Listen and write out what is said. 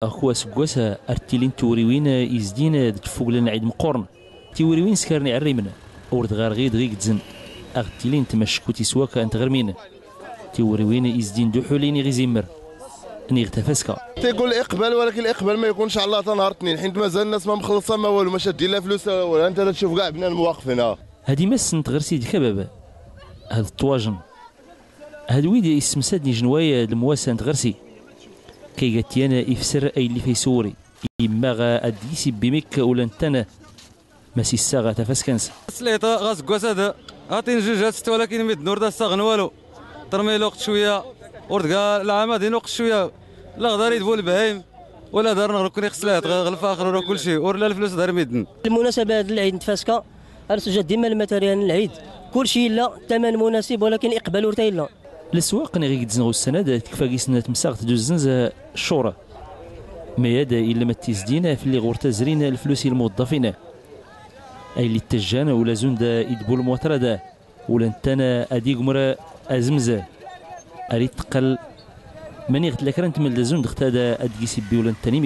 اخو سكواس ارتيلين توريوين يزدين تفوق لنا عيد مقورن توريوين سكرني عريمنا ورد غار غيد غيد زن ارتيلين تمشكو تسواك انت غرمين توريوين يزدين دوحولين غيزيمر ني اغتفاسكا تيقول اقبال، ولكن الاقبال ما يكونش على الله نهار اثنين، حيت مازال الناس ما مخلصه ما والو، ما شادين لا فلوس ولا انت تشوف كاع بنان واقفين. هادي ما سنت غير سيدي كباب هاد الطواجن هاد ويد يسمسادني جنوايا المواساه غرسي كي قالت انا يفسر اي اللي في سوري يما غا اديسي بميك ولا انتنا ماشي الساغه تفاسكنس سليطه غاس كواس هذا عاطين جوج ست، ولكن ميد نور دا استغن والو ترمي الوقت شويه ورد كاع العام غادي نوقت شويه لا غدار يدبو البهايم ولا دار نهر كون يخسلات غلف اخر ولا كل شيء ولا الفلوس دار ميدن. المناسبه هذا العيد نتفاسكا ارسجل ديما الماتيريال العيد كل شيء لا ثمن مناسب، ولكن اقبال ورتاي لا السواق ني غيتزنغو السنه تكفى كيسنا تمساغ تدوزنز الشورى ما يدا الا ما تيزدينا في اللي غورتا زرينا الفلوس الموظفين اي اللي تجانا ولا زوندا يدبو الموتردا ولا انتنا ادي قمره ازمزه اريد تقل ماني غتلا كرنت من لازون دختادا ادكي سيبي ولا انتني